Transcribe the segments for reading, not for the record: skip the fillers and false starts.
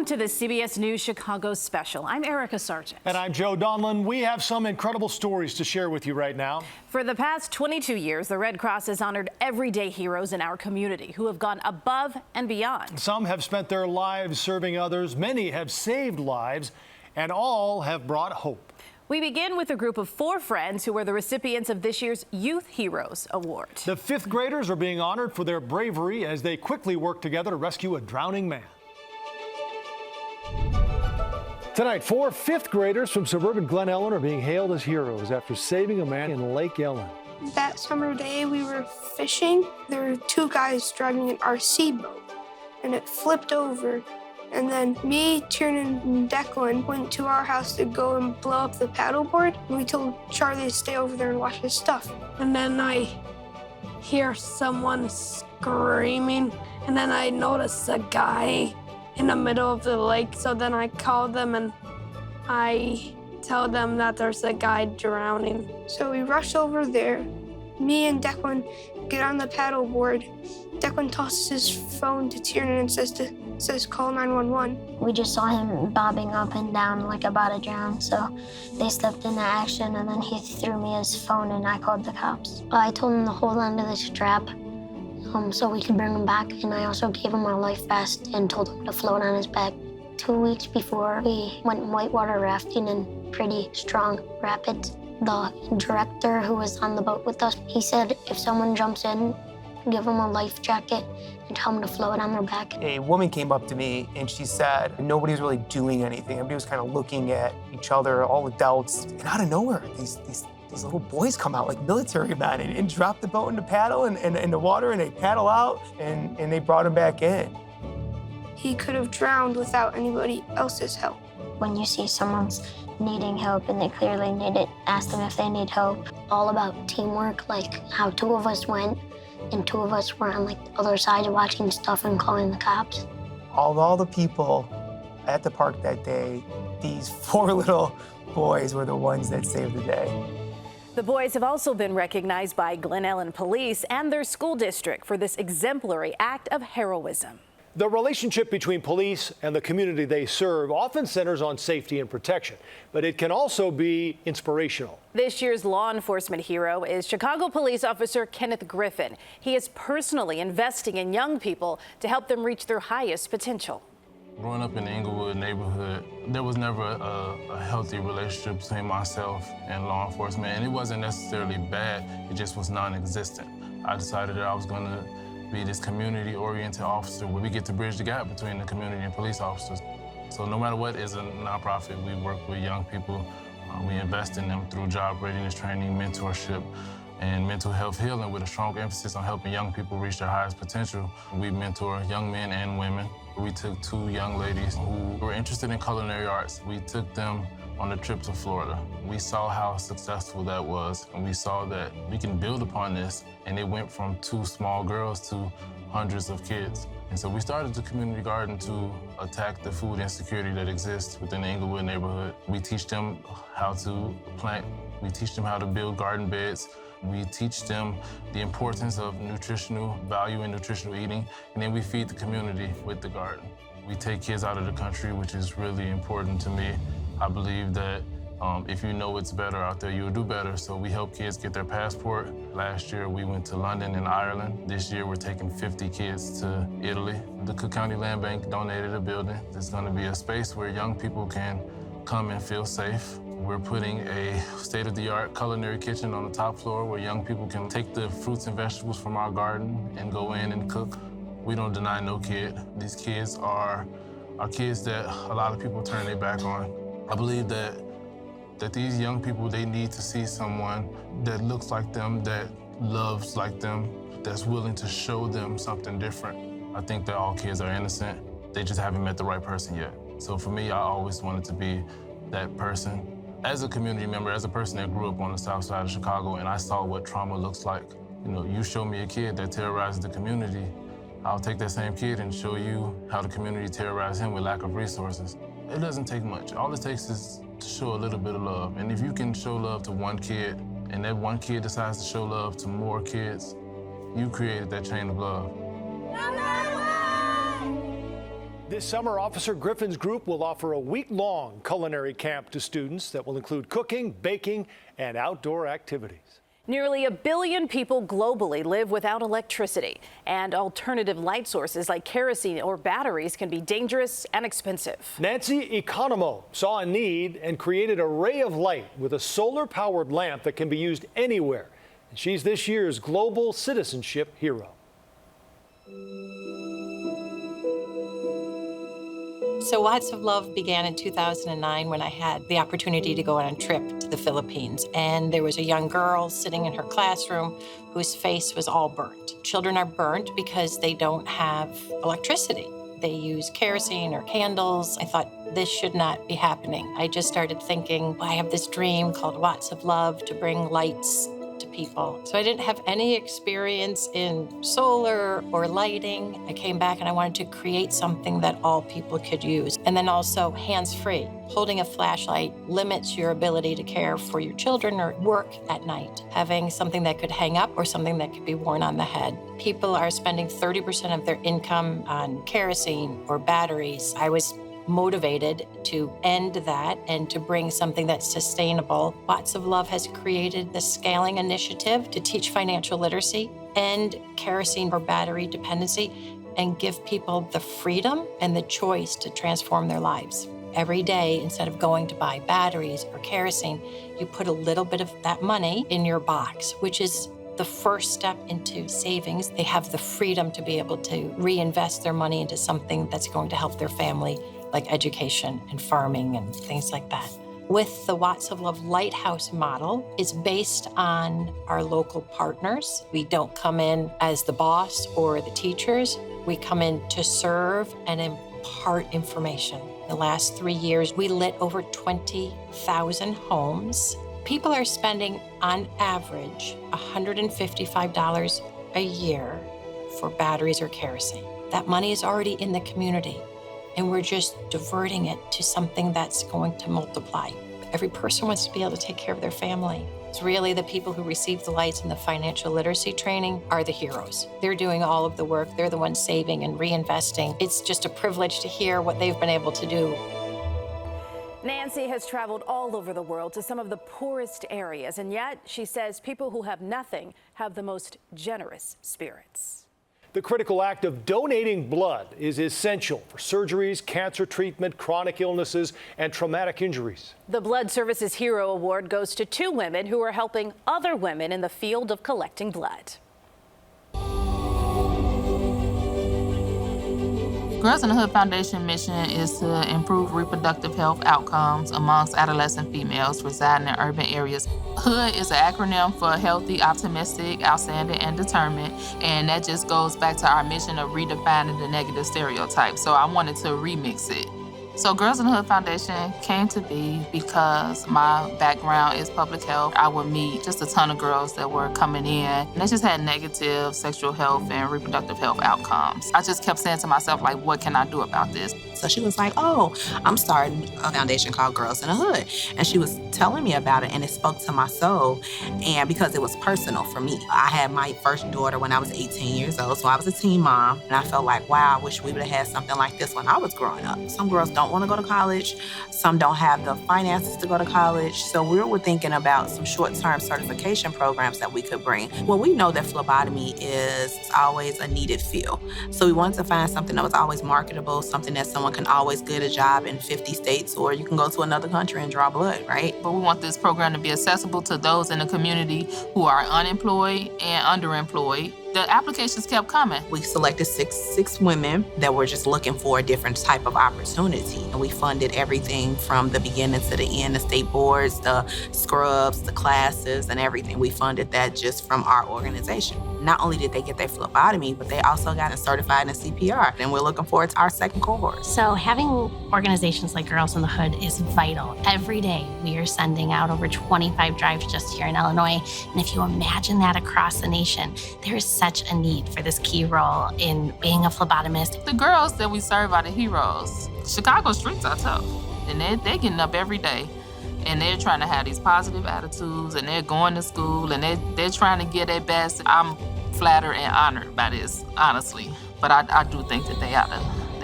Welcome to the CBS News Chicago special. I'm Erica Sargent. And I'm Joe Donlin. We have some incredible stories to share with you right now. For the past 22 years, the Red Cross has honored everyday heroes in our community who have gone above and beyond. Some have spent their lives serving others. Many have saved lives, and all have brought hope. We begin with a group of 4 friends who were the recipients of this year's Youth Heroes Award. The 5th graders are being honored for their bravery as they quickly work together to rescue a drowning man. Tonight, 4 5th graders from suburban Glen Ellen are being hailed as heroes after saving a man in Lake Ellen. That summer day, we were fishing. There were 2 guys driving an RC boat, and it flipped over. And then me, Tiernan, and Declan went to our house to go and blow up the paddleboard. And we told Charlie to stay over there and watch his stuff. And then I hear someone screaming, and then I notice a guy in the middle of the lake. So then I call them and I tell them that there's a guy drowning. So we rush over there. Me and Declan get on the paddleboard. Declan tosses his phone to Tiernan and says call 911. We just saw him bobbing up and down like about to drown, so they stepped into action, and then he threw me his phone and I called the cops. I told him to hold onto the strap so we could bring him back, and I also gave him my life vest and told him to float on his back. 2 weeks before, we went whitewater rafting in pretty strong rapids. The director who was on the boat with us, he said if someone jumps in, give them a life jacket and tell them to float on their back. A woman came up to me and she said nobody was really doing anything. Everybody was kind of looking at each other, all adults. And out of nowhere, these little boys come out like military men and drop the boat in the paddle and in the water, and they paddle out and they brought him back in. He could have drowned without anybody else's help. When you see someone's needing help and they clearly need it, ask them if they need help. All about teamwork, like how 2 of us went and 2 of us were on like the other side watching stuff and calling the cops. Of all the people at the park that day, these 4 little boys were the ones that saved the day. The boys have also been recognized by Glen Ellen Police and their school district for this exemplary act of heroism. The relationship between police and the community they serve often centers on safety and protection, but it can also be inspirational. This year's law enforcement hero is Chicago police officer Kenneth Griffin. He is personally investing in young people to help them reach their highest potential. Growing up in the Inglewood neighborhood, there was never a healthy relationship between myself and law enforcement, and it wasn't necessarily bad, it just was non-existent. I decided that I was gonna be this community-oriented officer where we get to bridge the gap between the community and police officers. So no matter what is a nonprofit, we work with young people. We invest in them through job readiness training, mentorship, and mental health healing with a strong emphasis on helping young people reach their highest potential. We mentor young men and women. We took 2 young ladies who were interested in culinary arts. We took them on a trip to Florida. We saw how successful that was, and we saw that we can build upon this, and it went from 2 small girls to hundreds of kids. And so we started the community garden to attack the food insecurity that exists within the Inglewood neighborhood. We teach them how to plant, we teach them how to build garden beds, we teach them the importance of nutritional value and nutritional eating, and then we feed the community with the garden. We take kids out of the country, which is really important to me. I believe that if you know it's better out there, you'll do better. So we help kids get their passport. Last year, we went to London and Ireland. This year, we're taking 50 kids to Italy. The Cook County Land Bank donated a building. There's gonna be a space where young people can come and feel safe. We're putting a state-of-the-art culinary kitchen on the top floor where young people can take the fruits and vegetables from our garden and go in and cook. We don't deny no kid. These kids are kids that a lot of people turn their back on. I believe that these young people, they need to see someone that looks like them, that loves like them, that's willing to show them something different. I think that all kids are innocent. They just haven't met the right person yet. So for me, I always wanted to be that person. As a community member, as a person that grew up on the south side of Chicago, and I saw what trauma looks like. You know, you show me a kid that terrorizes the community, I'll take that same kid and show you how the community terrorized him with lack of resources. It doesn't take much. All it takes is to show a little bit of love. And if you can show love to one kid, and that one kid decides to show love to more kids, you created that chain of love. This summer, Officer Griffin's group will offer a week-long culinary camp to students that will include cooking, baking, and outdoor activities. Nearly 1 billion people globally live without electricity, and alternative light sources like kerosene or batteries can be dangerous and expensive. Nancy Economo saw a need and created a ray of light with a solar-powered lamp that can be used anywhere. And she's this year's Global Citizenship Hero. So Lots of Love began in 2009 when I had the opportunity to go on a trip to the Philippines. And there was a young girl sitting in her classroom whose face was all burnt. Children are burnt because they don't have electricity. They use kerosene or candles. I thought this should not be happening. I just started thinking, I have this dream called Lots of Love to bring lights to people. So I didn't have any experience in solar or lighting. I came back and I wanted to create something that all people could use. And then also hands-free. Holding a flashlight limits your ability to care for your children or work at night. Having something that could hang up or something that could be worn on the head. People are spending 30% of their income on kerosene or batteries. I was motivated to end that and to bring something that's sustainable. Lots of Love has created the scaling initiative to teach financial literacy, end kerosene or battery dependency, and give people the freedom and the choice to transform their lives. Every day, instead of going to buy batteries or kerosene, you put a little bit of that money in your box, which is the first step into savings. They have the freedom to be able to reinvest their money into something that's going to help their family, like education and farming and things like that. With the Lots of Love Lighthouse model, it's based on our local partners. We don't come in as the boss or the teachers. We come in to serve and impart information. In the last 3 years, we lit over 20,000 homes. People are spending, on average, $155 a year for batteries or kerosene. That money is already in the community, and we're just diverting it to something that's going to multiply. Every person wants to be able to take care of their family. It's really the people who receive the lights and the financial literacy training are the heroes. They're doing all of the work. They're the ones saving and reinvesting. It's just a privilege to hear what they've been able to do. Nancy has traveled all over the world to some of the poorest areas, and yet she says people who have nothing have the most generous spirits. The critical act of donating blood is essential for surgeries, cancer treatment, chronic illnesses, and traumatic injuries. The Blood Services Hero Award goes to 2 women who are helping other women in the field of collecting blood. Girls in the Hood Foundation mission is to improve reproductive health outcomes amongst adolescent females residing in urban areas. HOOD is an acronym for Healthy, Optimistic, Outstanding, and Determined, and that just goes back to our mission of redefining the negative stereotype. So I wanted to remix it. So Girls in the Hood Foundation came to be because my background is public health. I would meet just a ton of girls that were coming in, and they just had negative sexual health and reproductive health outcomes. I just kept saying to myself, like, what can I do about this? So she was like, oh, I'm starting a foundation called Girls in the Hood. And she was telling me about it, and it spoke to my soul, and because it was personal for me. I had my first daughter when I was 18 years old, so I was a teen mom, and I felt like, wow, I wish we would have had something like this when I was growing up. Some girls don't want to go to college. Some don't have the finances to go to college. So we were thinking about some short-term certification programs that we could bring. Well, we know that phlebotomy is always a needed field. So we wanted to find something that was always marketable, something that someone can always get a job in 50 states, or you can go to another country and draw blood, right? But we want this program to be accessible to those in the community who are unemployed and underemployed. The applications kept coming. We selected six women that were just looking for a different type of opportunity. And we funded everything from the beginning to the end, the state boards, the scrubs, the classes, and everything. We funded that just from our organization. Not only did they get their phlebotomy, but they also got certified in CPR. And we're looking forward to our second cohort. So having organizations like Girls in the Hood is vital. Every day we are sending out over 25 drives just here in Illinois. And if you imagine that across the nation, there is such a need for this key role in being a phlebotomist. The girls that we serve are the heroes. Chicago streets are tough, and they're getting up every day, and they're trying to have these positive attitudes, and they're going to school, and they're trying to get their best. I'm flattered and honored by this, honestly, but I do think that they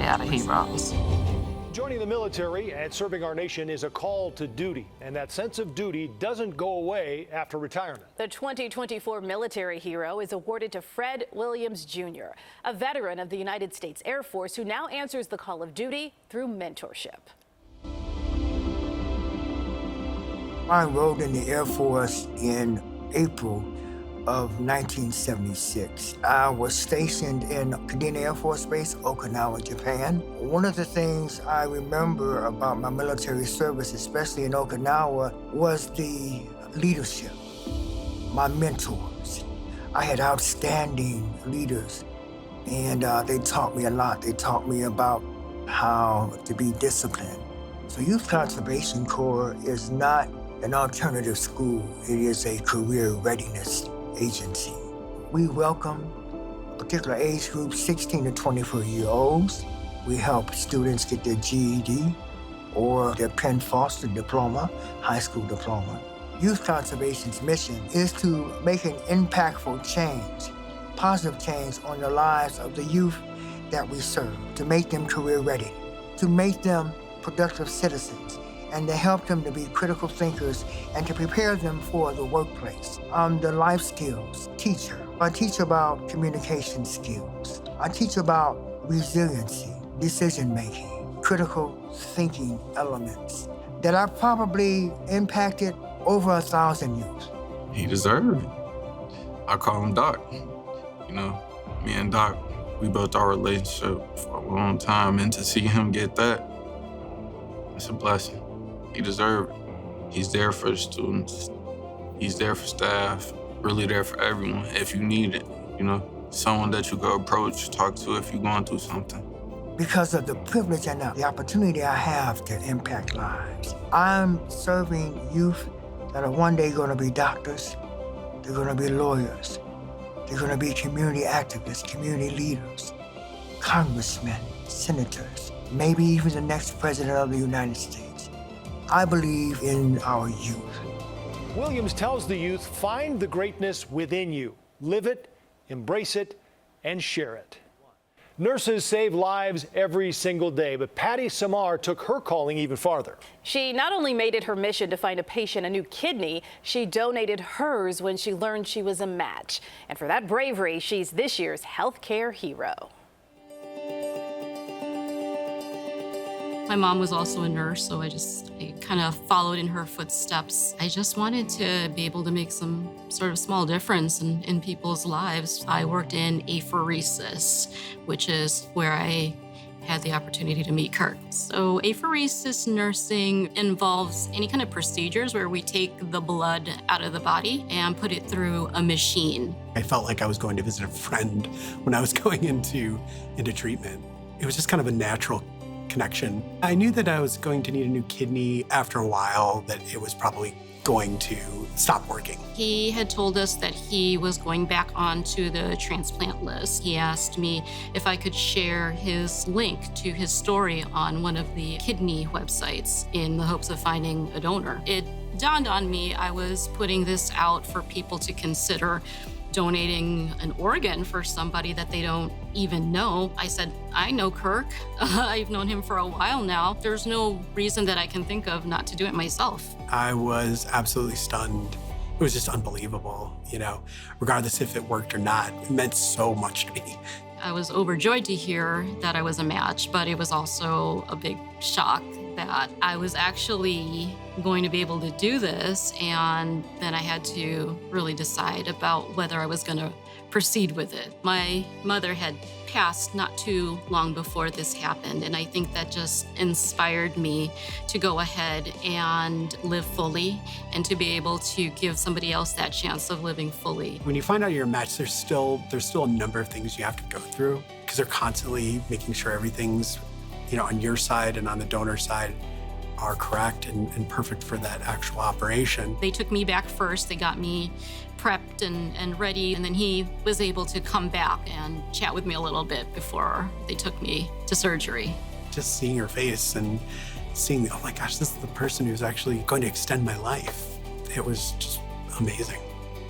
they are the heroes. Joining the military and serving our nation is a call to duty, and that sense of duty doesn't go away after retirement. The 2024 military hero is awarded to Fred Williams Jr., a veteran of the United States Air Force who now answers the call of duty through mentorship. I enrolled in the Air Force in April of 1976. I was stationed in Kadena Air Force Base, Okinawa, Japan. One of the things I remember about my military service, especially in Okinawa, was the leadership, my mentors. I had outstanding leaders, and they taught me a lot. They taught me about how to be disciplined. So Youth Conservation Corps is not an alternative school. It is a career readiness agency. We welcome particular age group, 16 to 24-year-olds. We help students get their GED or their Penn Foster diploma, high school diploma. Youth Conservation's mission is to make an impactful change, positive change on the lives of the youth that we serve, to make them career ready, to make them productive citizens, and to help them to be critical thinkers and to prepare them for the workplace. I'm the life skills teacher. I teach about communication skills. I teach about resiliency, decision-making, critical thinking elements that I've probably impacted over 1,000 youth. He deserved it. I call him Doc. You know, me and Doc, we built our relationship for a long time, and to see him get that, it's a blessing. He deserved it. He's there for the students. He's there for staff, really there for everyone if you need it, you know? Someone that you can approach, talk to if you're going through something. Because of the privilege and the opportunity I have to impact lives, I'm serving youth that are one day gonna be doctors, they're gonna be lawyers, they're gonna be community activists, community leaders, congressmen, senators, maybe even the next president of the United States. I believe in our youth. Williams tells the youth, find the greatness within you. Live it, embrace it, and share it. Nurses save lives every single day, but Patty Samar took her calling even farther. She not only made it her mission to find a patient a new kidney, she donated hers when she learned she was a match. And for that bravery, she's this year's healthcare hero. My mom was also a nurse, so I kind of followed in her footsteps. I just wanted to be able to make some sort of small difference in people's lives. I worked in apheresis, which is where I had the opportunity to meet Kirk. So apheresis nursing involves any kind of procedures where we take the blood out of the body and put it through a machine. I felt like I was going to visit a friend when I was going into treatment. It was just kind of a natural connection. I knew that I was going to need a new kidney after a while, that it was probably going to stop working. He had told us that he was going back onto the transplant list. He asked me if I could share his link to his story on one of the kidney websites in the hopes of finding a donor. It dawned on me I was putting this out for people to consider donating an organ for somebody that they don't even know. I said, I know Kirk. I've known him for a while now. There's no reason that I can think of not to do it myself. I was absolutely stunned. It was just unbelievable, you know, regardless if it worked or not. It meant so much to me. I was overjoyed to hear that I was a match, but it was also a big shock that I was actually going to be able to do this, and then I had to really decide about whether I was going to proceed with it. My mother had passed not too long before this happened, and I think that just inspired me to go ahead and live fully and to be able to give somebody else that chance of living fully. When you find out you're a match, there's still a number of things you have to go through, because they're constantly making sure everything's, you know, on your side and on the donor side are correct and perfect for that actual operation. They took me back first. They got me prepped and ready, and then he was able to come back and chat with me a little bit before they took me to surgery. Just seeing her face and seeing, oh my gosh, this is the person who's actually going to extend my life. It was just amazing.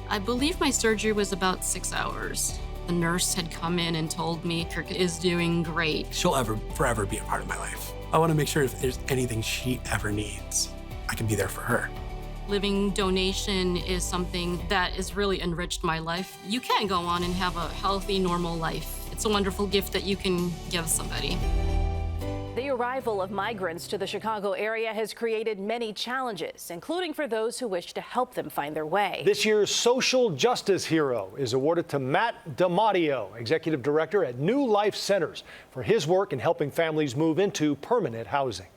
I believe my surgery was about 6 hours. The nurse had come in and told me Kirk is doing great. She'll forever be a part of my life. I want to make sure if there's anything she ever needs, I can be there for her. Living donation is something that has really enriched my life. You can go on and have a healthy, normal life. It's a wonderful gift that you can give somebody. The arrival of migrants to the Chicago area has created many challenges, including for those who wish to help them find their way. This year's Social Justice Hero is awarded to Matt DiMatteo, Executive Director at New Life Centers, for his work in helping families move into permanent housing.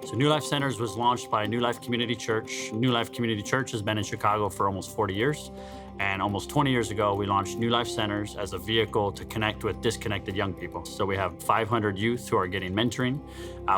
So New Life Centers was launched by New Life Community Church. New Life Community Church has been in Chicago for almost 40 years. And almost 20 years ago, we launched New Life Centers as a vehicle to connect with disconnected young people. So we have 500 youth who are getting mentoring.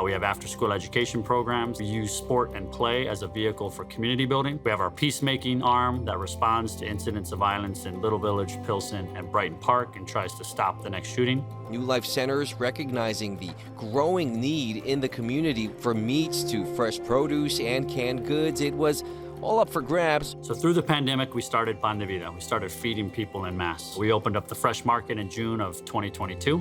We have after-school education programs. We use sport and play as a vehicle for community building. We have our peacemaking arm that responds to incidents of violence in Little Village, Pilsen, and Brighton Park and tries to stop the next shooting. New Life Centers recognizing the growing need in the community for meats to fresh produce and canned goods. It was all up for grabs. So through the pandemic, we started Pan de Vida. We started feeding people en masse. We opened up the fresh market in June of 2022.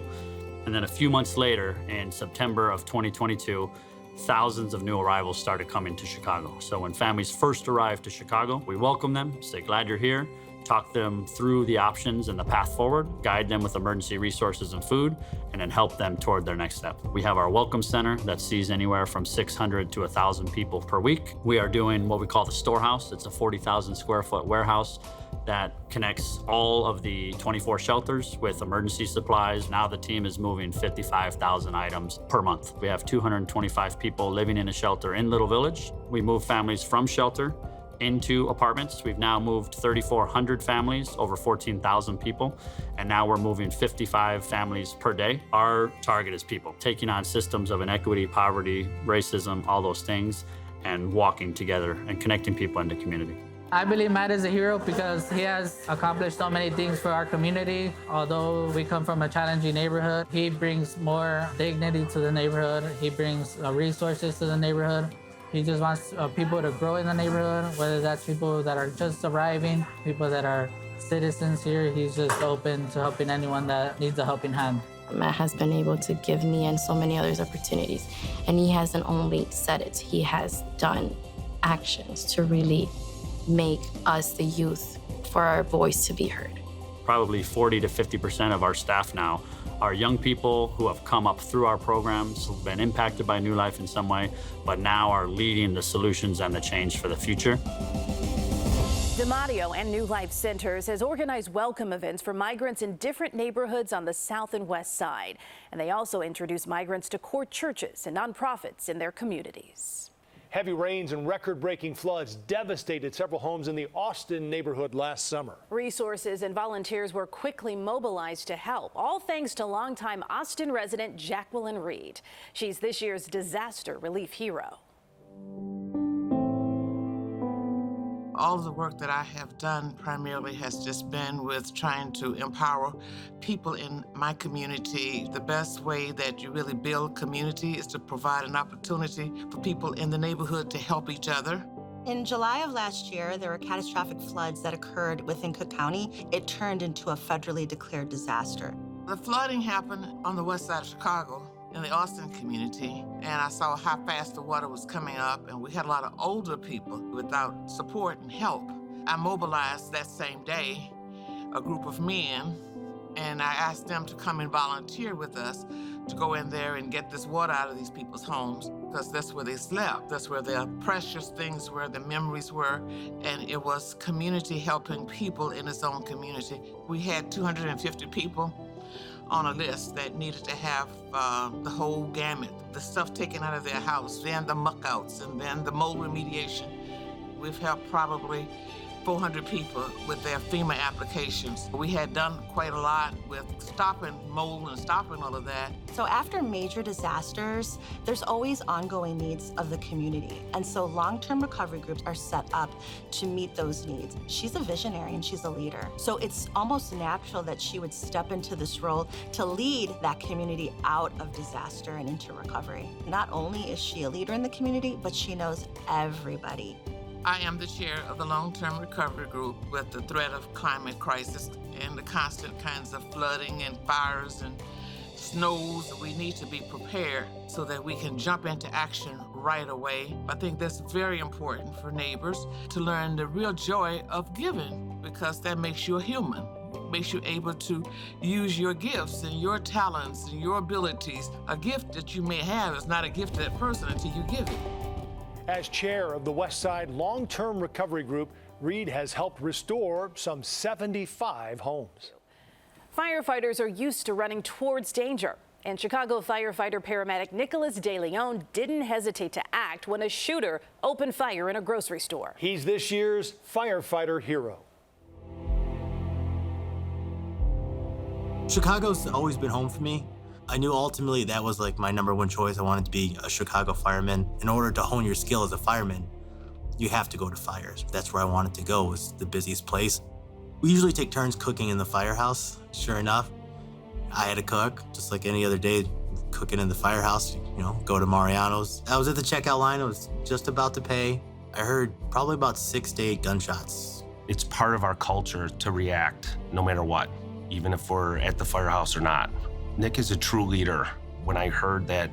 And then a few months later, in September of 2022, thousands of new arrivals started coming to Chicago. So when families first arrive to Chicago, we welcome them, say, glad you're here, talk them through the options and the path forward, guide them with emergency resources and food, and then help them toward their next step. We have our Welcome Center that sees anywhere from 600 to 1,000 people per week. We are doing what we call the Storehouse. It's a 40,000 square foot warehouse that connects all of the 24 shelters with emergency supplies. Now the team is moving 55,000 items per month. We have 225 people living in a shelter in Little Village. We move families from shelter into apartments. We've now moved 3,400 families, over 14,000 people, and now we're moving 55 families per day. Our target is people, taking on systems of inequity, poverty, racism, all those things, and walking together and connecting people into community. I believe Matt is a hero because he has accomplished so many things for our community. Although we come from a challenging neighborhood, he brings more dignity to the neighborhood. He brings resources to the neighborhood. He just wants people to grow in the neighborhood, whether that's people that are just arriving, people that are citizens here. He's just open to helping anyone that needs a helping hand. Matt has been able to give me and so many others opportunities. And he hasn't only said it, he has done actions to really make us, the youth, for our voice to be heard. Probably 40 to 50% of our staff now are young people who have come up through our programs, who've been impacted by New Life in some way, but now are leading the solutions and the change for the future. DiMatteo and New Life Centers has organized welcome events for migrants in different neighborhoods on the south and west side. And they also introduce migrants to core churches and nonprofits in their communities. Heavy rains and record-breaking floods devastated several homes in the Austin neighborhood last summer. Resources and volunteers were quickly mobilized to help, all thanks to longtime Austin resident Jacqueline Reed. She's this year's disaster relief hero. All the work that I have done primarily has just been with trying to empower people in my community. The best way that you really build community is to provide an opportunity for people in the neighborhood to help each other. In July of last year, there were catastrophic floods that occurred within Cook County. It turned into a federally declared disaster. The flooding happened on the west side of Chicago, in the Austin community, and I saw how fast the water was coming up, and we had a lot of older people without support and help. I mobilized that same day a group of men, and I asked them to come and volunteer with us to go in there and get this water out of these people's homes, because that's where they slept. That's where their precious things were, the memories were, and it was community helping people in its own community. We had 250 people on a list that needed to have the whole gamut, the stuff taken out of their house, then the muck outs, and then the mold remediation. We've helped probably 400 people with their FEMA applications. We had done quite a lot with stopping mold and stopping all of that. So after major disasters, there's always ongoing needs of the community. And so long-term recovery groups are set up to meet those needs. She's a visionary and she's a leader. So it's almost natural that she would step into this role to lead that community out of disaster and into recovery. Not only is she a leader in the community, but she knows everybody. I am the chair of the long-term recovery group. With the threat of climate crisis and the constant kinds of flooding and fires and snows, we need to be prepared so that we can jump into action right away. I think that's very important for neighbors to learn the real joy of giving, because that makes you a human. Makes you able to use your gifts and your talents and your abilities. A gift that you may have is not a gift to that person until you give it. As chair of the West Side Long-Term Recovery Group, Reed has helped restore some 75 homes. Firefighters are used to running towards danger. And Chicago firefighter paramedic Nicholas DeLeon didn't hesitate to act when a shooter opened fire in a grocery store. He's this year's firefighter hero. Chicago's always been home for me. I knew ultimately that was like my #1 choice. I wanted to be a Chicago fireman. In order to hone your skill as a fireman, you have to go to fires. That's where I wanted to go, was the busiest place. We usually take turns cooking in the firehouse. Sure enough, I had to cook, just like any other day, cooking in the firehouse, you know, go to Mariano's. I was at the checkout line, I was just about to pay. I heard probably about 6 to 8 gunshots. It's part of our culture to react no matter what, even if we're at the firehouse or not. Nick is a true leader. When I heard that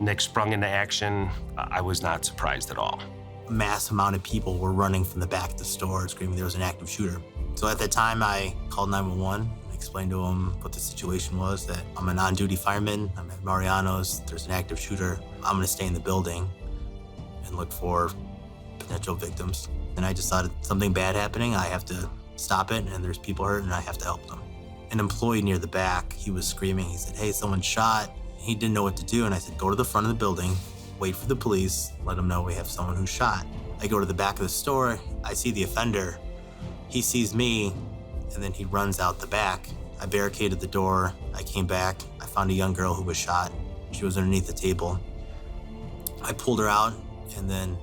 Nick sprung into action, I was not surprised at all. A mass amount of people were running from the back of the store screaming there was an active shooter. So at that time, I called 911. I explained to them what the situation was, that I'm an on-duty fireman, I'm at Mariano's, there's an active shooter. I'm gonna stay in the building and look for potential victims. And I just thought something bad happening, I have to stop it, and there's people hurt and I have to help them. An employee near the back, he was screaming, he said, "Hey, someone shot." He didn't know what to do, and I said, "Go to the front of the building, wait for the police, let them know we have someone who's shot." I go to the back of the store, I see the offender, he sees me, and then he runs out the back. I barricaded the door, I came back, I found a young girl who was shot. She was underneath the table. I pulled her out, and then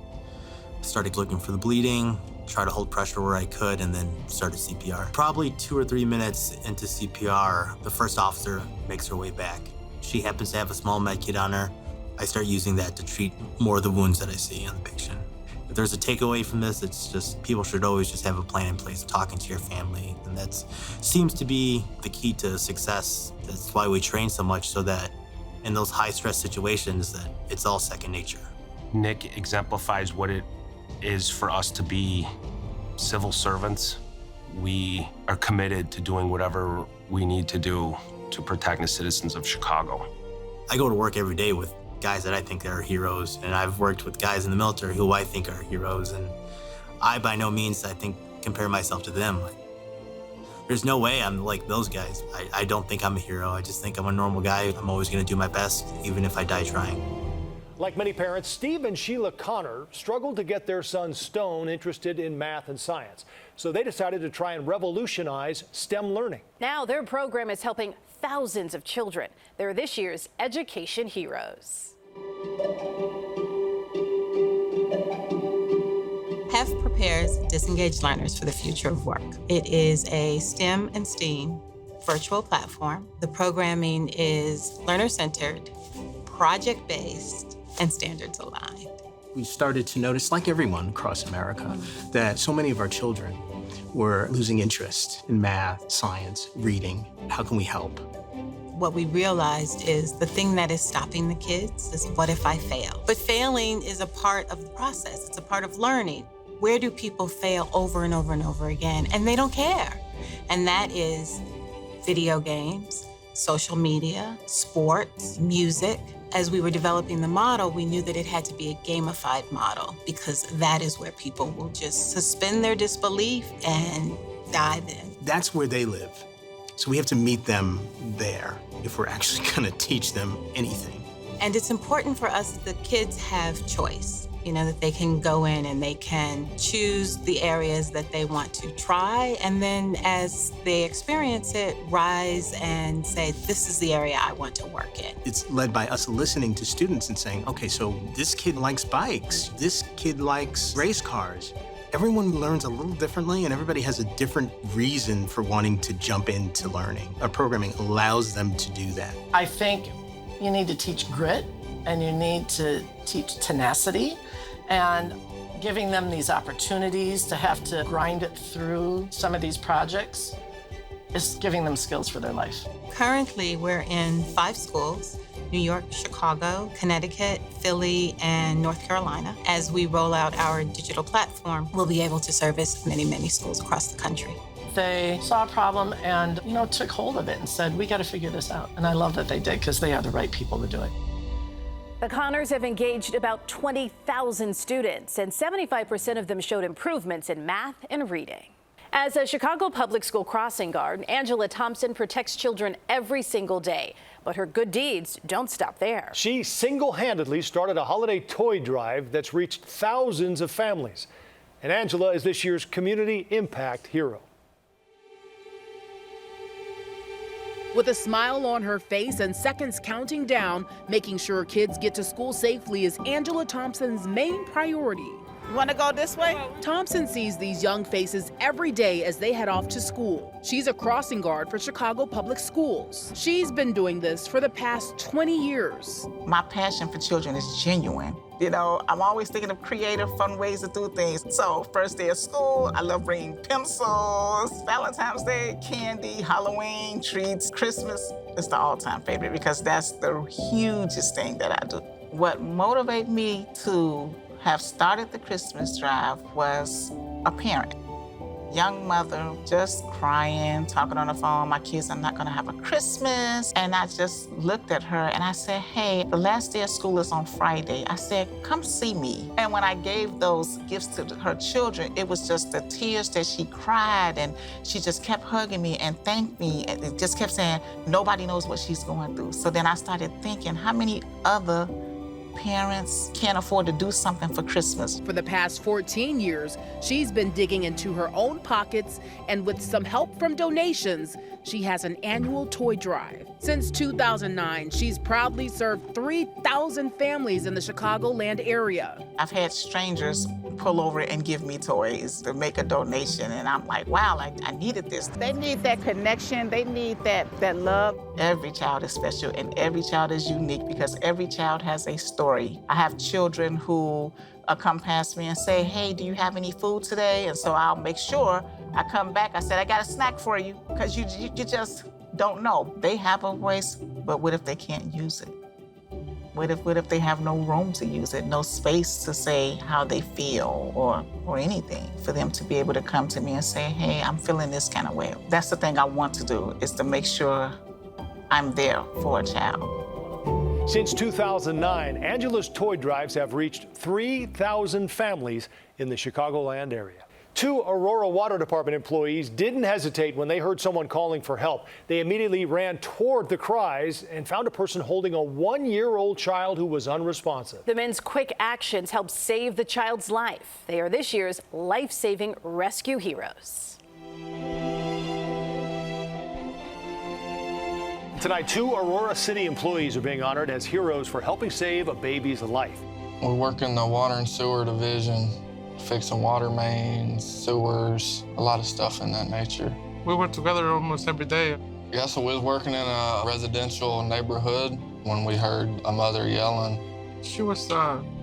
started looking for the bleeding, tried to hold pressure where I could, and then started CPR. Probably 2 or 3 minutes into CPR, the first officer makes her way back. She happens to have a small med kit on her. I start using that to treat more of the wounds that I see on the patient. If there's a takeaway from this, it's just people should always just have a plan in place, talking to your family, and that seems to be the key to success. That's why we train so much, so that in those high-stress situations, that it's all second nature. Nick exemplifies what it is for us to be civil servants. We are committed to doing whatever we need to do to protect the citizens of Chicago. I go to work every day with guys that I think are heroes, and I've worked with guys in the military who I think are heroes, and I by no means, I think, compare myself to them. There's no way I'm like those guys. I don't think I'm a hero. I just think I'm a normal guy. I'm always gonna do my best, even if I die trying. Like many parents, Steve and Sheila Connor struggled to get their son Stone interested in math and science. So they decided to try and revolutionize STEM learning. Now their program is helping thousands of children. They're this year's Education Heroes. HEF prepares disengaged learners for the future of work. It is a STEM and STEAM virtual platform. The programming is learner-centered, project-based, and standards aligned. We started to notice, like everyone across America, that so many of our children were losing interest in math, science, reading. How can we help? What we realized is the thing that is stopping the kids is, what if I fail? But failing is a part of the process. It's a part of learning. Where do people fail over and over and over again? And they don't care. And that is video games, social media, sports, music. As we were developing the model, we knew that it had to be a gamified model, because that is where people will just suspend their disbelief and dive in. That's where they live. So we have to meet them there if we're actually gonna teach them anything. And it's important for us that the kids have choice, that they can go in and they can choose the areas that they want to try, and then as they experience it, rise and say, this is the area I want to work in. It's led by us listening to students and saying, okay, so this kid likes bikes, this kid likes race cars. Everyone learns a little differently, and everybody has a different reason for wanting to jump into learning. Our programming allows them to do that. I think you need to teach grit, and you need to teach tenacity, and Giving them these opportunities to have to grind it through some of these projects is giving them skills for their life. Currently, we're in 5 schools: New York, Chicago, Connecticut, Philly, and North Carolina. As we roll out our digital platform, we'll be able to service many, many schools across the country. They saw a problem and, took hold of it and said, we got to figure this out. And I love that they did, because they are the right people to do it. The Connors have engaged about 20,000 students, and 75% of them showed improvements in math and reading. As a Chicago public school crossing guard, Angela Thompson protects children every single day. But her good deeds don't stop there. She single-handedly started a holiday toy drive that's reached thousands of families. And Angela is this year's Community Impact Hero. With a smile on her face and seconds counting down, making sure kids get to school safely is Angela Thompson's main priority. You want to go this way? Thompson sees these young faces every day as they head off to school. She's a crossing guard for Chicago Public Schools. She's been doing this for the past 20 years. My passion for children is genuine. I'm always thinking of creative, fun ways to do things. So, first day of school, I love bringing pencils, Valentine's Day, candy, Halloween, treats, Christmas. It's the all-time favorite because that's the hugest thing that I do. What motivated me to have started the Christmas drive was a parent. Young mother, just crying, talking on the phone, my kids are not gonna have a Christmas. And I just looked at her and I said, hey, the last day of school is on Friday. I said, come see me. And when I gave those gifts to her children, it was just the tears that she cried, and she just kept hugging me and thanked me. And it just kept saying, nobody knows what she's going through. So then I started thinking, how many other parents can't afford to do something for Christmas? For the past 14 years, she's been digging into her own pockets, and with some help from donations, she has an annual toy drive. Since 2009, she's proudly served 3,000 families in the Chicagoland area. I've had strangers pull over and give me toys to make a donation, and I'm like, wow, I needed this. They need that connection. They need that love. Every child is special, and every child is unique because every child has a story. I have children who come past me and say, hey, do you have any food today? And so I'll make sure I come back. I said, I got a snack for you, because you just don't know. They have a voice, but what if they can't use it? What if they have no room to use it, no space to say how they feel or anything, for them to be able to come to me and say, hey, I'm feeling this kind of way. That's the thing I want to do, is to make sure I'm there for a child. Since 2009, Angela's toy drives have reached 3,000 families in the Chicagoland area. 2 Aurora Water Department employees didn't hesitate when they heard someone calling for help. They immediately ran toward the cries and found a person holding a 1-year-old child who was unresponsive. The men's quick actions helped save the child's life. They are this year's life-saving rescue heroes. Tonight, 2 Aurora City employees are being honored as heroes for helping save a baby's life. We work in the water and sewer division, fixing water mains, sewers, a lot of stuff in that nature. We work together almost every day. Yeah, so we was working in a residential neighborhood when we heard a mother yelling. She was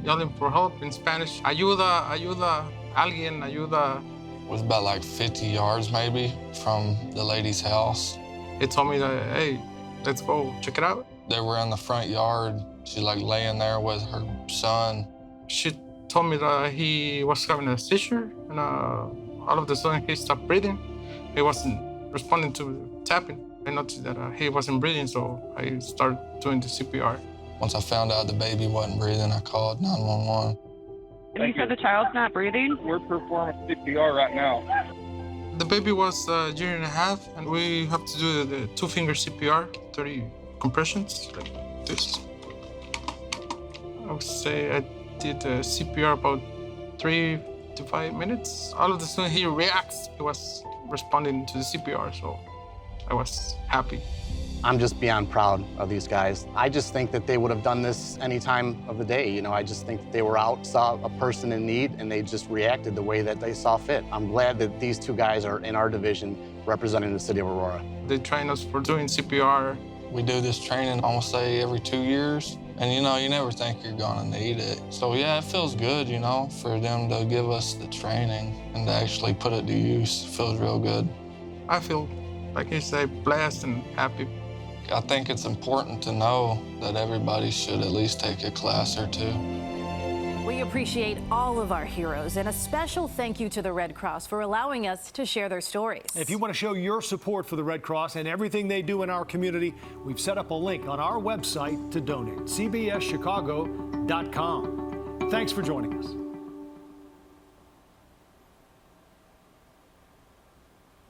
yelling for help in Spanish. Ayuda, ayuda, alguien, ayuda. It was about like 50 yards maybe from the lady's house. It told me that, hey, let's go check it out. They were in the front yard. She's like laying there with her son. She told me that he was having a seizure, and all of a sudden he stopped breathing. He wasn't responding to tapping. I noticed that he wasn't breathing, so I started doing the CPR. Once I found out the baby wasn't breathing, I called 911. And you said the child's not breathing? We're performing CPR right now. The baby was a year and a half, and we have to do the 2-finger CPR, 30 compressions, like this. I would say I did CPR about 3 to 5 minutes. All of a sudden he reacts. He was responding to the CPR, so I was happy. I'm just beyond proud of these guys. I just think that they would have done this any time of the day. I just think that they were out, saw a person in need, and they just reacted the way that they saw fit. I'm glad that these 2 guys are in our division representing the city of Aurora. They train us for doing CPR. We do this training, I want to say, every 2 years. And you know, you never think you're gonna need it. So yeah, it feels good, you know, for them to give us the training and to actually put it to use. It feels real good. I feel, like you say, blessed and happy. I think it's important to know that everybody should at least take a class or two. We appreciate all of our heroes, and a special thank you to the Red Cross for allowing us to share their stories. If you want to show your support for the Red Cross and everything they do in our community, we've set up a link on our website to donate, cbschicago.com. Thanks for joining us.